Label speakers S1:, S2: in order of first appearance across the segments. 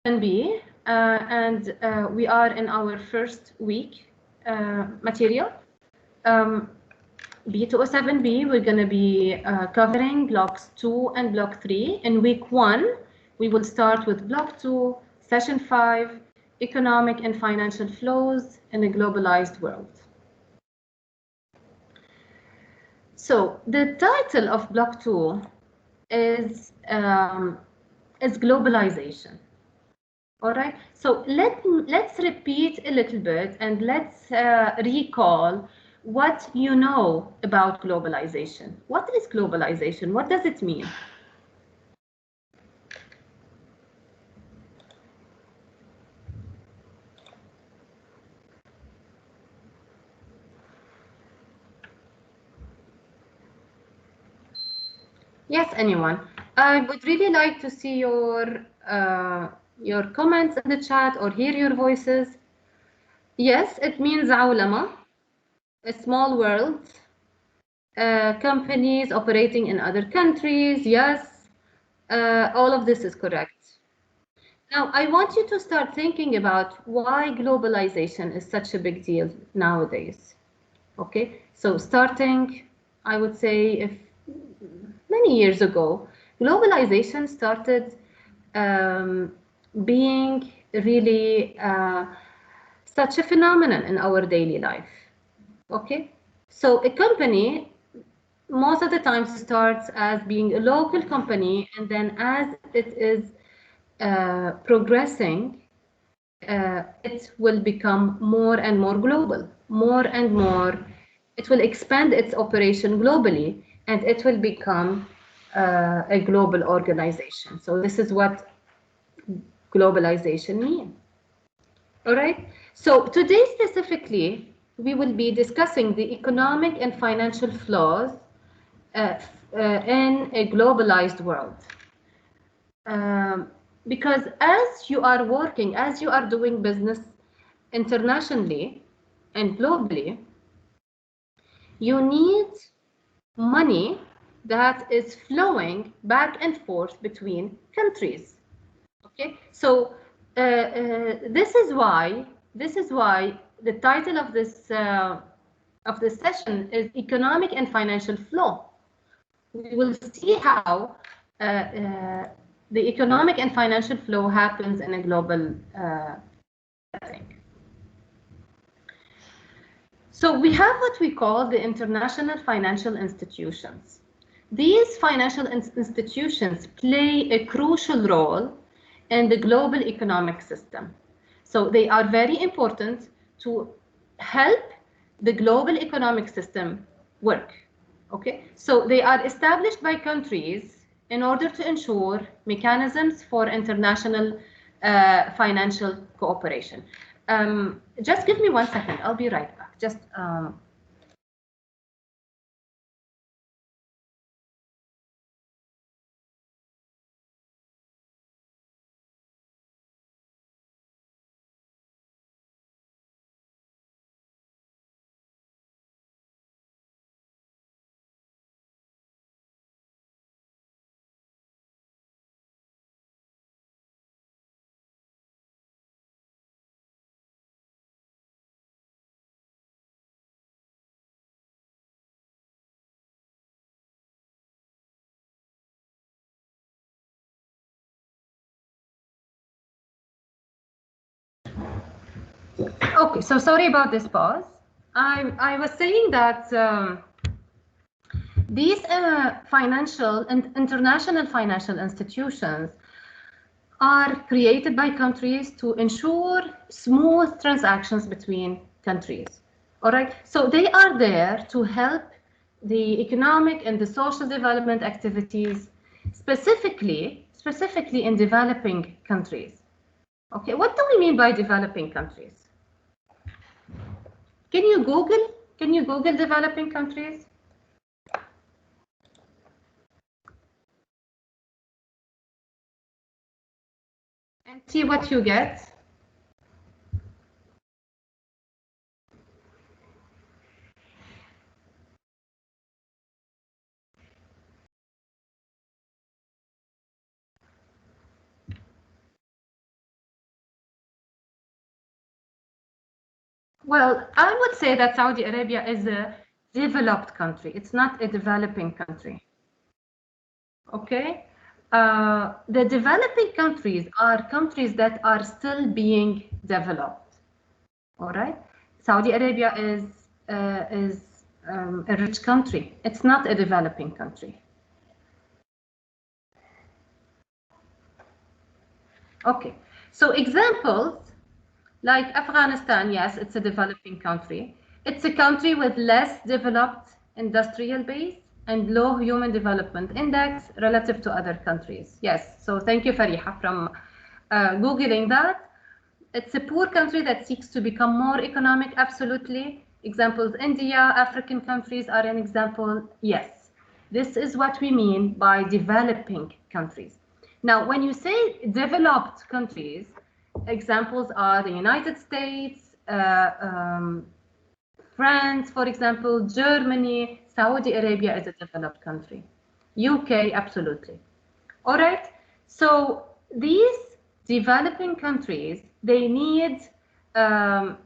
S1: B, and we are in our first week material. B207B, we're going to be covering blocks 2 and block 3. In week 1, we will start with block 2, session 5, economic and financial flows in a globalized world. So the title of block 2 is globalization. All right, so let's repeat a little bit and let's recall what you know about globalization. What is globalization? What does it mean? Yes, anyone. I would really like to see your comments in the chat or hear your voices. Yes, it means عولمة, a small world, companies operating in other countries. Yes, all of this is correct. Now, I want you to start thinking about why globalization is such a big deal nowadays. Okay, so starting, I would say, if many years ago, globalization started being really such a phenomenon in our daily life. Okay, so a company most of the time starts as being a local company, and then as it is progressing, it will become more and more global, more and more. It will expand its operation globally, and it will become a global organization. So this is what globalization means. All right. So today specifically, we will be discussing the economic and financial flows in a globalized world. Because as you are working, as you are doing business internationally and globally, you need money that is flowing back and forth between countries. Okay, so this is why the title of this session is economic and financial flow. We will see how the economic and financial flow happens in a global setting. So we have what we call the international financial institutions. These financial institutions play a crucial role in the global economic system. So they are very important to help the global economic system work. Okay, so they are established by countries in order to ensure mechanisms for international financial cooperation. Just give me 1 second, I'll be right back. Just okay, so sorry about this pause. I was saying that these financial and international financial institutions are created by countries to ensure smooth transactions between countries. All right, so they are there to help the economic and the social development activities, specifically in developing countries. Okay, what do we mean by developing countries? Can you Google developing countries? And see what you get. Well, I would say that Saudi Arabia is a developed country. It's not a developing country. Okay? The developing countries are countries that are still being developed. All right? Saudi Arabia is a rich country. It's not a developing country. Okay. So examples like Afghanistan, yes, it's a developing country. It's a country with less developed industrial base and low human development index relative to other countries. Yes, so thank you, Fariha, from Googling that. It's a poor country that seeks to become more economic, absolutely. Examples, India, African countries are an example. Yes, this is what we mean by developing countries. Now, when you say developed countries, examples are the United States, France, for example, Germany, Saudi Arabia is a developed country. UK, absolutely. All right. So these developing countries, they need um,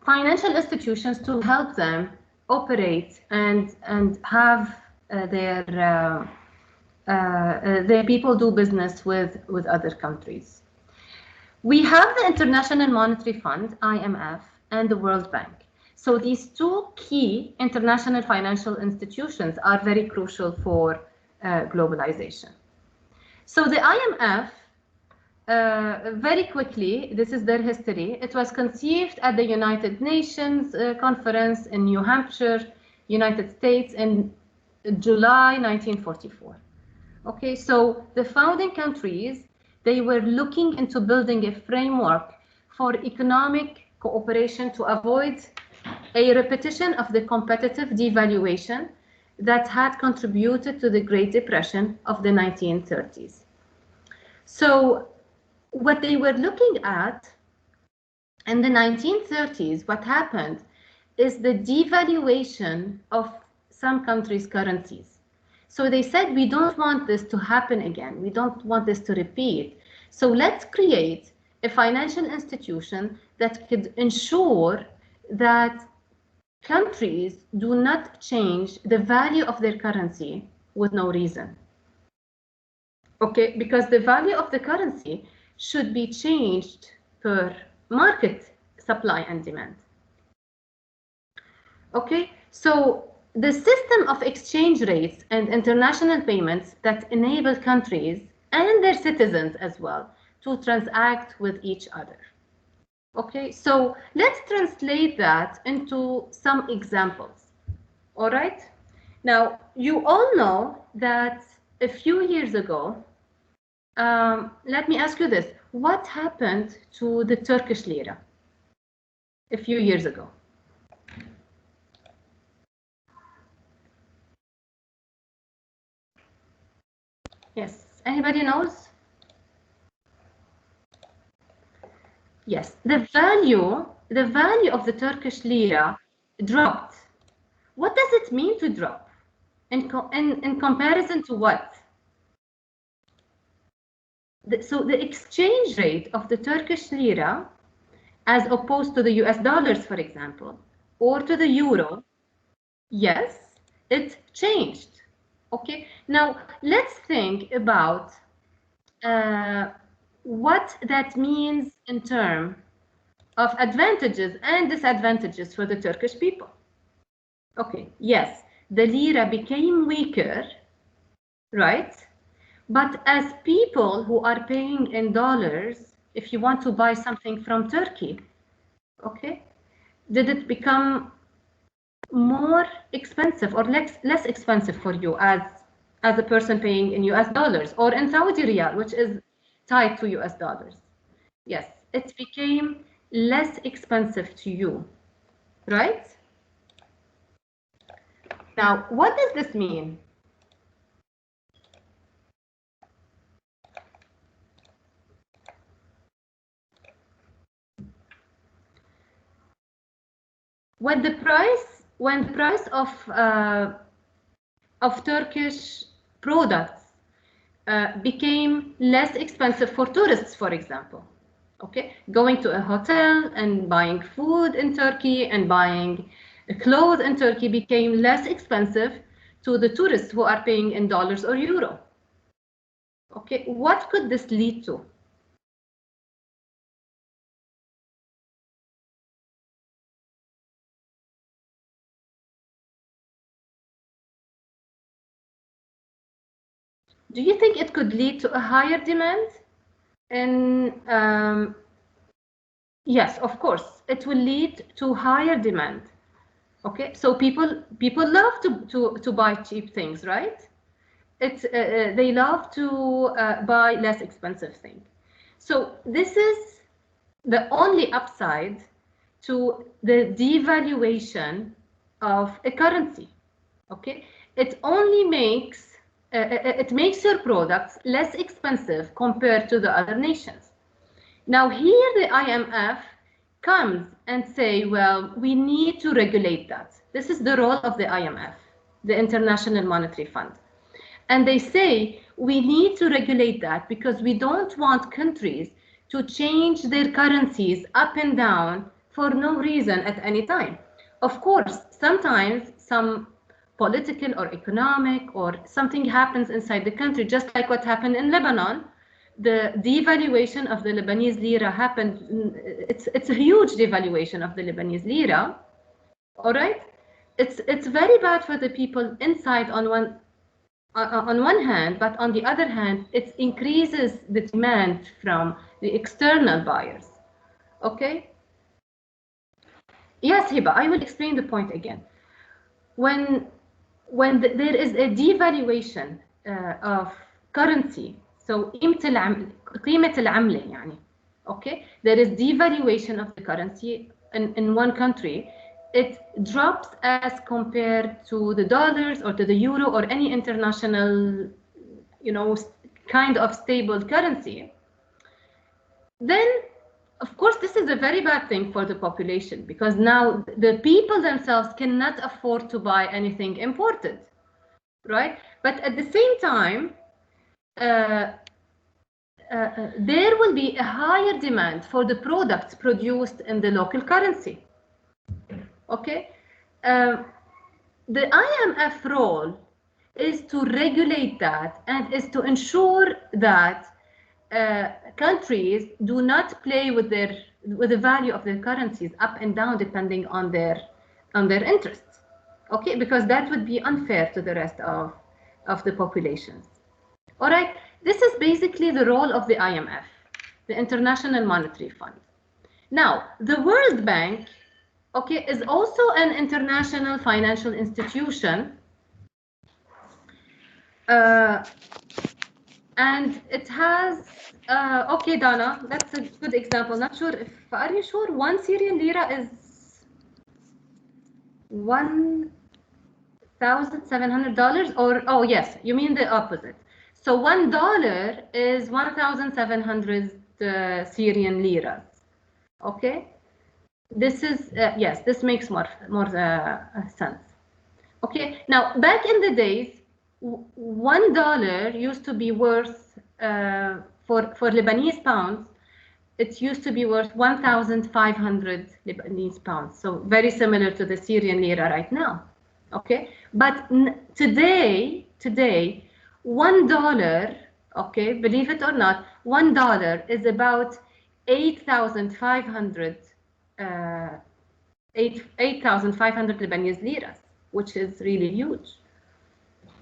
S1: financial institutions to help them operate and have their people do business with other countries. We have the International Monetary Fund, IMF, and the World Bank. So these two key international financial institutions are very crucial for globalization. So the IMF, very quickly, this is their history. It was conceived at the United Nations conference in New Hampshire, United States in July 1944. Okay, so the founding countries, they were looking into building a framework for economic cooperation to avoid a repetition of the competitive devaluation that had contributed to the Great Depression of the 1930s. So what they were looking at in the 1930s, what happened is the devaluation of some countries' currencies. So they said, we don't want this to happen again. We don't want this to repeat. So let's create a financial institution that could ensure that countries do not change the value of their currency with no reason. Okay, because the value of the currency should be changed per market supply and demand. Okay, so the system of exchange rates and international payments that enable countries and their citizens as well to transact with each other. Okay, so let's translate that into some examples. All right, now you all know that a few years ago, let me ask you this. What happened to the Turkish lira a few years ago? Yes, anybody knows? Yes, the value of the Turkish lira dropped. What does it mean to drop? In comparison to what? So the exchange rate of the Turkish lira, as opposed to the US dollars, for example, or to the euro, yes, it changed. Okay, now let's think about what that means in terms of advantages and disadvantages for the Turkish people. Okay, yes, the lira became weaker, right? But as people who are paying in dollars, if you want to buy something from Turkey, okay, did it become more expensive or less expensive for you as a person paying in US dollars or in Saudi riyal, which is tied to US dollars? Yes, it became less expensive to you, right? Now, what does this mean? When the price of Turkish products became less expensive for tourists, for example. Okay, going to a hotel and buying food in Turkey and buying clothes in Turkey became less expensive to the tourists who are paying in dollars or euro. Okay, what could this lead to? Do you think it could lead to a higher demand? And yes, of course, it will lead to higher demand. Okay, so people love to buy cheap things, right? They love to buy less expensive things. So this is the only upside to the devaluation of a currency. Okay, it only makes it makes your products less expensive compared to the other nations. Now here the IMF comes and say, well, we need to regulate that. This is the role of the IMF, the International Monetary Fund. And they say we need to regulate that because we don't want countries to change their currencies up and down for no reason at any time. Of course, sometimes some political or economic or something happens inside the country, just like what happened in Lebanon. The devaluation of the Lebanese lira happened. It's a huge devaluation of the Lebanese lira. All right, it's very bad for the people inside on one hand, but on the other hand, it increases the demand from the external buyers. Okay? Yes, Hiba, I will explain the point again. When there is a devaluation of currency, so قيمة العملة يعني, okay? There is devaluation of the currency in one country. It drops as compared to the dollars or to the euro or any international, kind of stable currency. Then, of course, this is a very bad thing for the population because now the people themselves cannot afford to buy anything imported, right? But at the same time, there will be a higher demand for the products produced in the local currency. Okay, the IMF role is to regulate that and is to ensure that countries do not play with the value of their currencies up and down depending on their interests. Okay, because that would be unfair to the rest of the populations. All right, this is basically the role of the IMF, the International Monetary Fund. Now, the World Bank, okay, is also an international financial institution, and it has, okay, Dana, that's a good example. Not sure if, are you sure one Syrian lira is $1,700? Or, oh yes, you mean the opposite. So $1 is 1,700 Syrian liras. Okay, this is yes, this makes more sense. Okay, now back in the days, $1 used to be worth for Lebanese pounds. It used to be worth 1,500 Lebanese pounds. So very similar to the Syrian lira right now. Okay, but today $1, okay, believe it or not, $1 is about 8,500 8,500 Lebanese liras, which is really huge.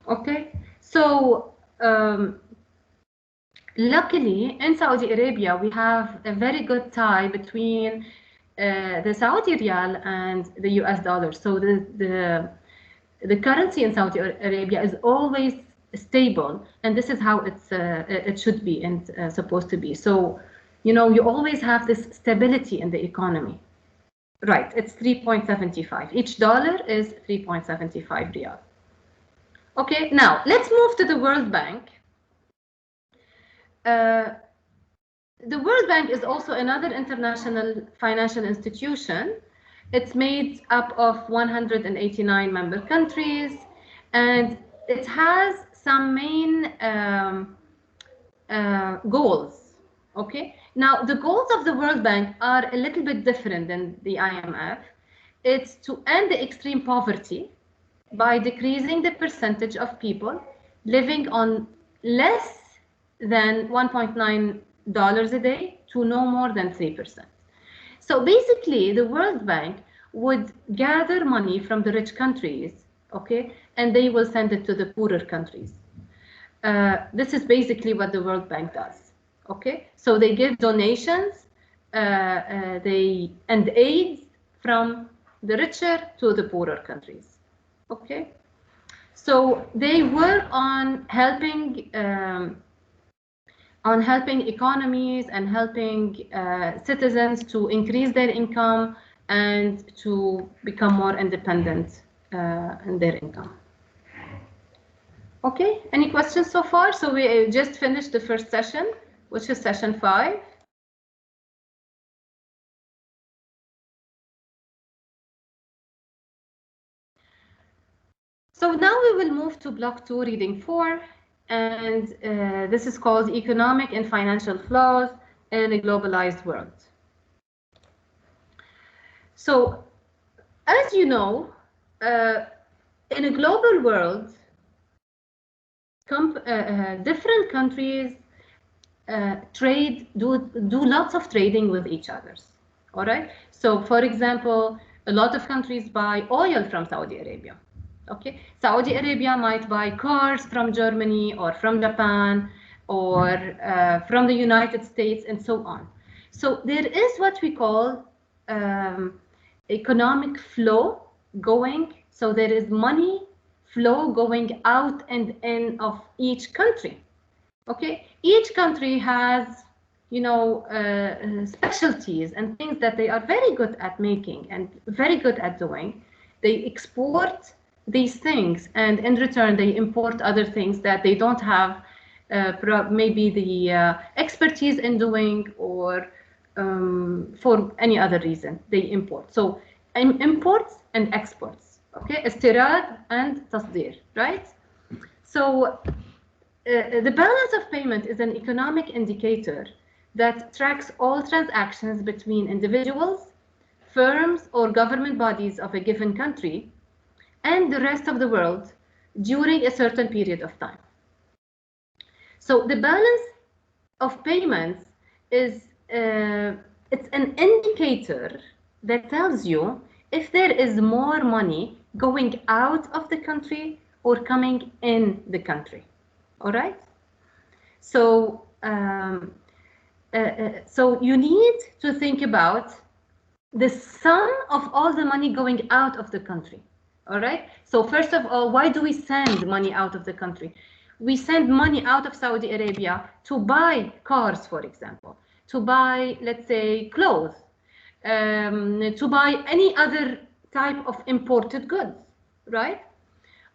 S1: Okay, so luckily in Saudi Arabia we have a very good tie between the Saudi riyal and the US dollar. So the currency in Saudi Arabia is always stable, and this is how it should be and supposed to be. So, you always have this stability in the economy. Right, it's 3.75. Each dollar is 3.75 riyal. Okay, now let's move to the World Bank. The World Bank is also another international financial institution. It's made up of 189 member countries, and it has some main goals. Okay, now the goals of the World Bank are a little bit different than the IMF. It's to end the extreme poverty by decreasing the percentage of people living on less than $1.9 a day to no more than 3%. So basically, the World Bank would gather money from the rich countries, okay, and they will send it to the poorer countries. This is basically what the World Bank does. Okay, so they give donations, and aid from the richer to the poorer countries. Okay, so they work on helping economies and helping citizens to increase their income and to become more independent in their income. Okay, any questions so far? So we just finished the first session, which is session 5. So now we will move to block 2, reading 4, and this is called Economic and Financial Flows in a Globalized World. So, as you know, in a global world, different countries do lots of trading with each other. All right. So, for example, a lot of countries buy oil from Saudi Arabia. Okay. Saudi Arabia might buy cars from Germany or from Japan or from the United States and so on. So there is what we call economic flow going. So there is money flow going out and in of each country. Okay, each country has, specialties and things that they are very good at making and very good at doing. They export these things, and in return, they import other things that they don't have maybe the expertise in doing, or for any other reason, they import. So imports and exports, okay, استيراد and تصدير, right? So the balance of payment is an economic indicator that tracks all transactions between individuals, firms, or government bodies of a given country and the rest of the world during a certain period of time. So the balance of payments is it's an indicator that tells you if there is more money going out of the country or coming in the country. All right. So so you need to think about the sum of all the money going out of the country. All right. So first of all, why do we send money out of the country? We send money out of Saudi Arabia to buy cars, for example, to buy, let's say, clothes, to buy any other type of imported goods, right?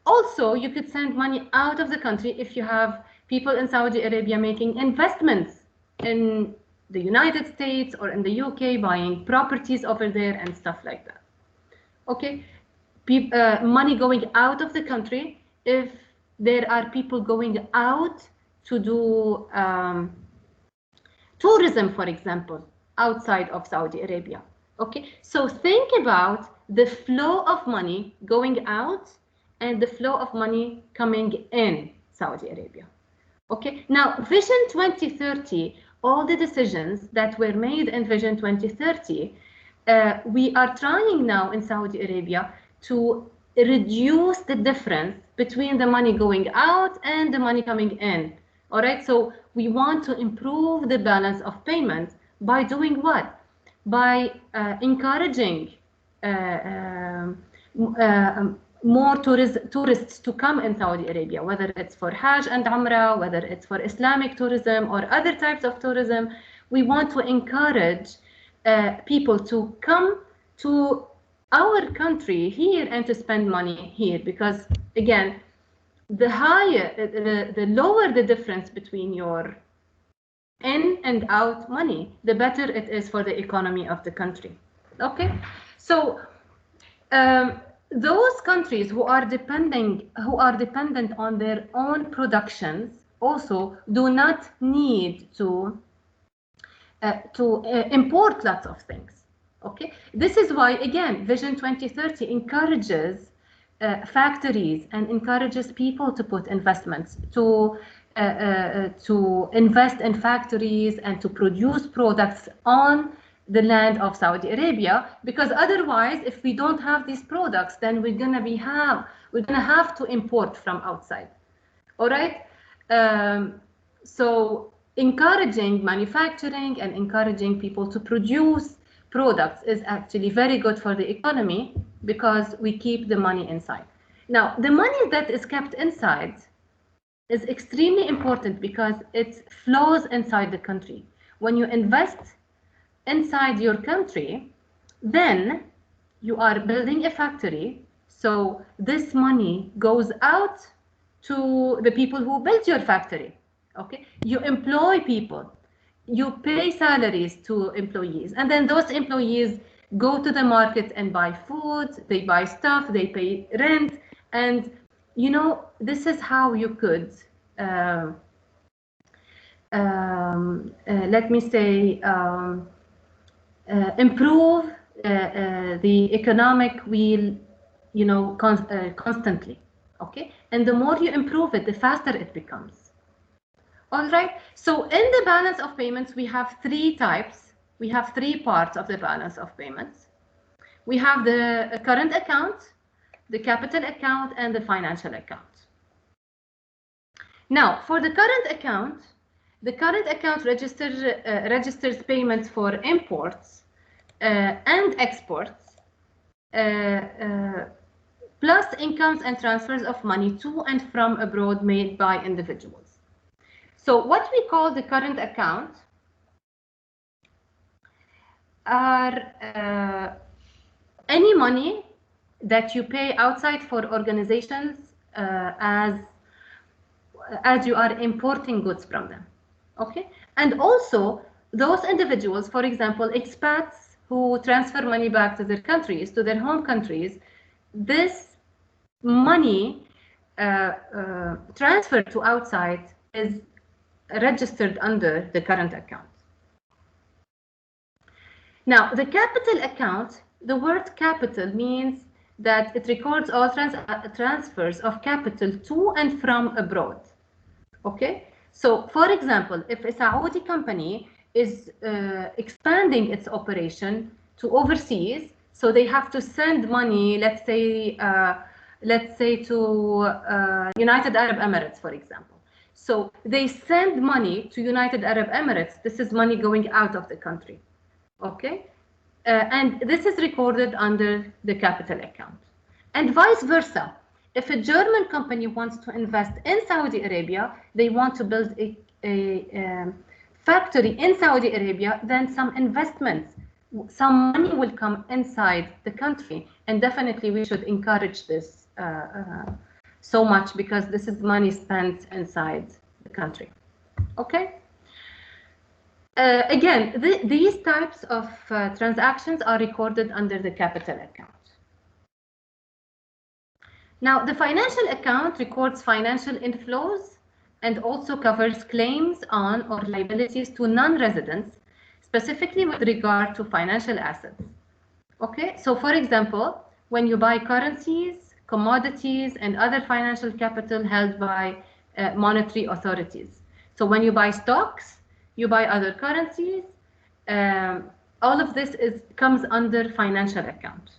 S1: Also, you could send money out of the country if you have people in Saudi Arabia making investments in the United States or in the UK, buying properties over there and stuff like that. Okay, money going out of the country if there are people going out to do tourism, for example, outside of Saudi Arabia. Okay, so think about the flow of money going out and the flow of money coming in Saudi Arabia. Okay, now Vision 2030, all the decisions that were made in Vision 2030, we are trying now in Saudi Arabia to reduce the difference between the money going out and the money coming in. All right, so we want to improve the balance of payment by doing what? By encouraging more tourists to come in Saudi Arabia, whether it's for Hajj and Umrah, whether it's for Islamic tourism or other types of tourism. We want to encourage people to come to our country here and to spend money here, because again, the lower the difference between your in and out money, the better it is for the economy of the country. Okay, so those countries who are dependent on their own productions also do not need to import lots of things. Okay, this is why again Vision 2030 encourages factories and encourages people to put investments to invest in factories and to produce products on the land of Saudi Arabia, because otherwise if we don't have these products, then we're gonna have to import from outside. All right. So encouraging manufacturing and encouraging people to produce products is actually very good for the economy because we keep the money inside. Now, the money that is kept inside is extremely important because it flows inside the country. When you invest inside your country, then you are building a factory. So this money goes out to the people who built your factory. Okay, you employ people, you pay salaries to employees, and then those employees go to the market and buy food, they buy stuff, they pay rent, and you know, this is how you could let me say improve the economic wheel, you know, constantly. Okay, and the more you improve it, the faster it becomes. All right, so in the balance of payments, we have three types. We have three parts of the balance of payments. We have the current account, the capital account, and the financial account. Now, for the current account registers payments for imports and exports, plus incomes and transfers of money to and from abroad made by individuals. So what we call the current account are any money that you pay outside for organizations as you are importing goods from them. Okay, and also those individuals, for example, expats who transfer money back to their countries, to their home countries, this money transferred to outside is registered under the current account. Now, the capital account, the word capital means that it records all transfers of capital to and from abroad. Okay, so for example, if a Saudi company is expanding its operation to overseas, so they have to send money, let's say to United Arab Emirates, for example. So they send money to United Arab Emirates. This is money going out of the country. Okay, and this is recorded under the capital account. And vice versa. If a German company wants to invest in Saudi Arabia, they want to build a factory in Saudi Arabia, then some investments, some money will come inside the country. And definitely we should encourage this so much because this is money spent inside the country. Okay. Again, these types of transactions are recorded under the capital account. Now, the financial account records financial inflows and also covers claims on or liabilities to non-residents, specifically with regard to financial assets. Okay, so for example, when you buy currencies, commodities, and other financial capital held by monetary authorities. So when you buy stocks, you buy other currencies, all of this comes under financial account.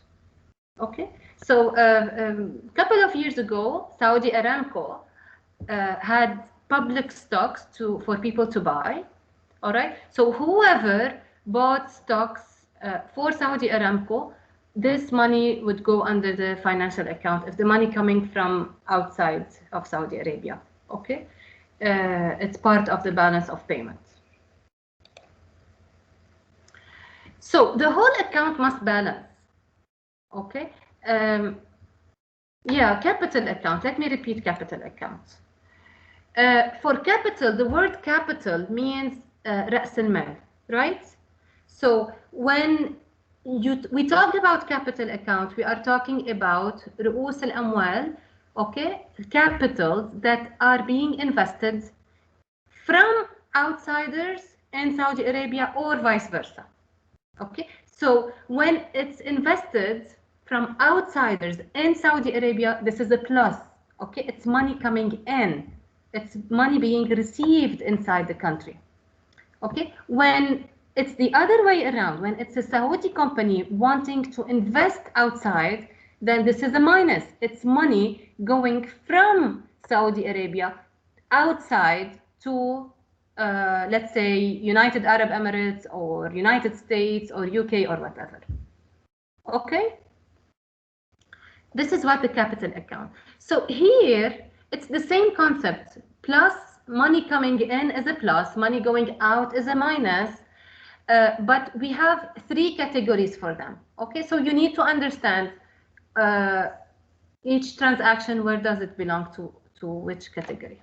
S1: Okay, so a couple of years ago, Saudi Aramco had public stocks for people to buy. All right, so whoever bought stocks for Saudi Aramco, this money would go under the financial account if the money coming from outside of Saudi Arabia. Okay, it's part of the balance of payments. So the whole account must balance. Okay. Yeah, capital account. Let me repeat capital account. For capital, the word capital means رأس المال, right? So when we talk about capital account, we are talking about رؤوس الأموال, okay? Capitals that are being invested from outsiders in Saudi Arabia or vice versa. Okay, so when it's invested from outsiders in Saudi Arabia, this is a plus. Okay, it's money coming in, it's money being received inside the country. Okay, when it's the other way around, when it's a Saudi company wanting to invest outside, then this is a minus. It's money going from Saudi Arabia outside to, let's say, United Arab Emirates or United States or UK or whatever. Okay? This is what the capital account. So here, it's the same concept. Plus, money coming in is a plus, money going out is a minus. But we have three categories for them. Okay, so you need to understand each transaction, where does it belong to which category.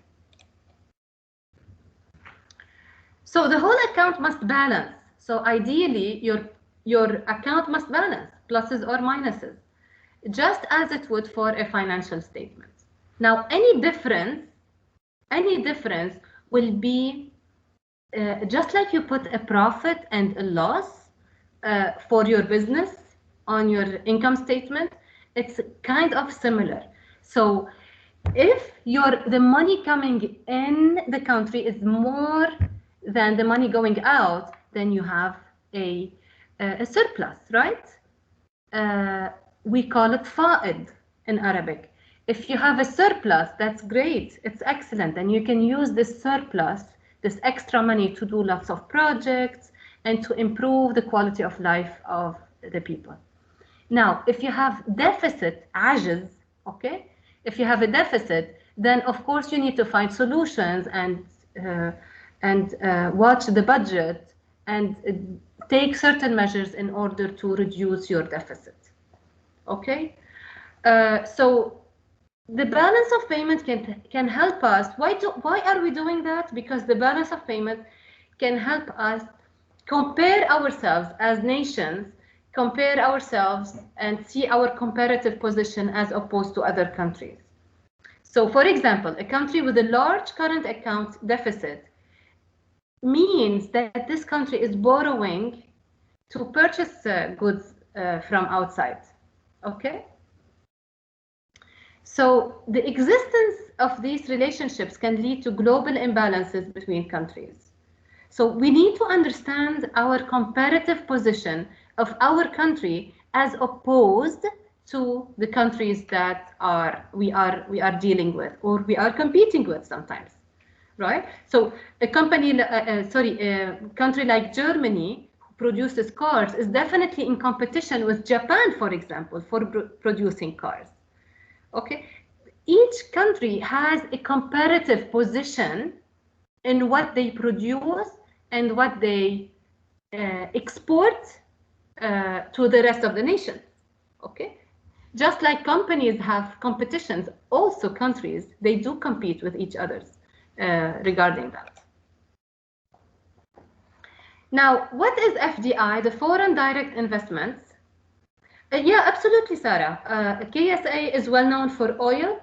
S1: So the whole account must balance. So ideally, your account must balance, pluses or minuses, just as it would for a financial statement. Now, any difference will be just like you put a profit and a loss for your business on your income statement, it's kind of similar. So if the money coming in the country is more than the money going out, then you have a surplus, right? We call it fa'id in Arabic. If you have a surplus, that's great, it's excellent, and you can use this surplus, this extra money, to do lots of projects and to improve the quality of life of the people. Now, if you have deficit, ajiz, okay? If you have a deficit, then of course you need to find solutions and watch the budget and take certain measures in order to reduce your deficit. Okay? So the balance of payment can help us. Why are we doing that? Because the balance of payment can help us compare ourselves as nations, compare ourselves and see our comparative position as opposed to other countries. So for example, a country with a large current account deficit means that this country is borrowing to purchase goods from outside. Okay? So the existence of these relationships can lead to global imbalances between countries. So we need to understand our comparative position of our country as opposed to the countries that we are dealing with or we are competing with sometimes, right? So a country like Germany, who produces cars, is definitely in competition with Japan, for example, for producing cars. Okay, each country has a comparative position in what they produce and what they export to the rest of the nation. Okay, just like companies have competitions, also countries, they do compete with each other regarding that. Now, what is FDI, the foreign direct investments? Yeah, absolutely, Sarah. KSA is well known for oil,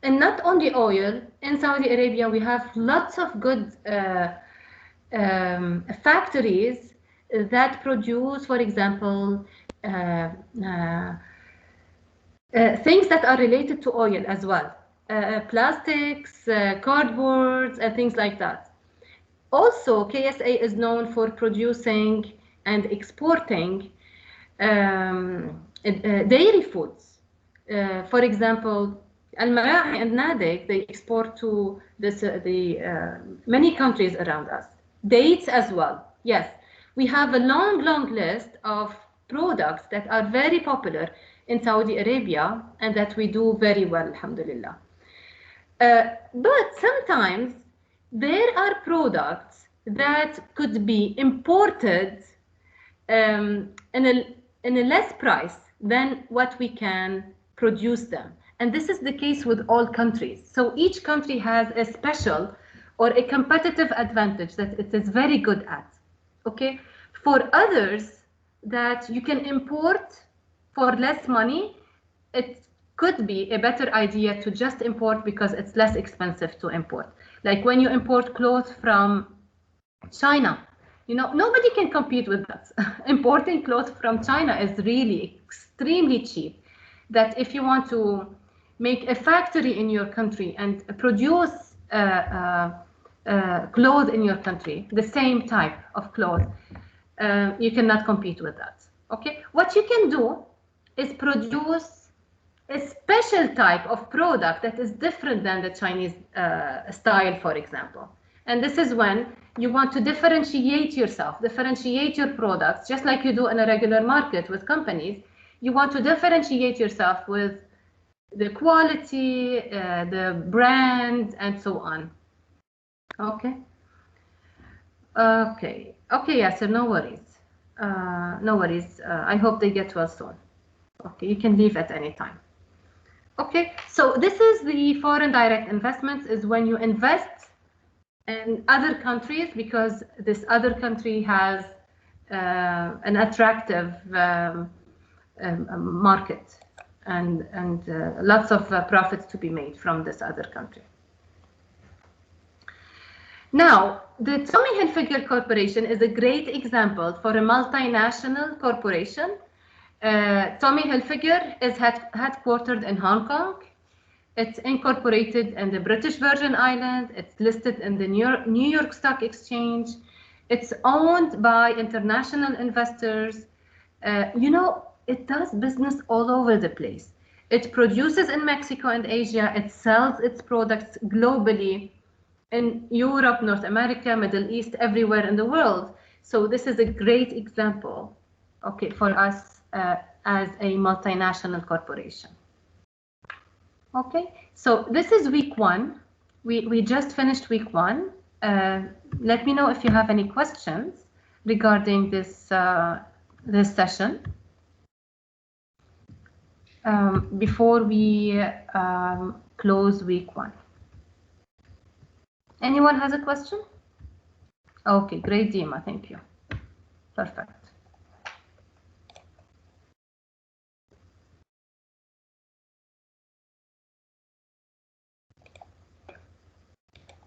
S1: and not only oil. In Saudi Arabia, we have lots of good factories that produce, for example, things that are related to oil as well. Plastics, cardboards, and things like that. Also, KSA is known for producing and exporting dairy foods. For example, Al-Mara'i and Nadiq, they export to many countries around us. Dates as well. Yes, we have a long list of products that are very popular in Saudi Arabia and that we do very well, alhamdulillah. But sometimes there are products that could be imported in a less price than what we can produce them. And this is the case with all countries. So each country has a special or a competitive advantage that it is very good at. Okay? For others that you can import for less money, it could be a better idea to just import because it's less expensive to import. Like when you import clothes from China, You know, nobody can compete with that. Importing clothes from China is really extremely cheap. That if you want to make a factory in your country and produce clothes in your country, the same type of clothes, you cannot compete with that. Okay, what you can do is produce a special type of product that is different than the Chinese style, for example. And this is when you want to differentiate yourself, differentiate your products, just like you do in a regular market with companies. You want to differentiate yourself with the quality, the brand, and so on. Okay. Okay. Okay, Yasser, no worries. No worries. I hope they get well soon. Okay, you can leave at any time. Okay, so this is the foreign direct investments, is when you invest in other countries because this other country has an attractive market and lots of profits to be made from this other country. Now, the Tommy Hilfiger Corporation is a great example for a multinational corporation. Tommy Hilfiger is headquartered in Hong Kong. It's incorporated in the British Virgin Islands. It's listed in the New York Stock Exchange. It's owned by international investors. You know, it does business all over the place. It produces in Mexico and Asia. It sells its products globally in Europe, North America, Middle East, everywhere in the world. So this is a great example, okay, for us as a multinational corporation. Okay, so this is week one. We just finished week one. Let me know if you have any questions regarding this this session before we close week one. Anyone has a question? Okay, great, Dima. Thank you. Perfect.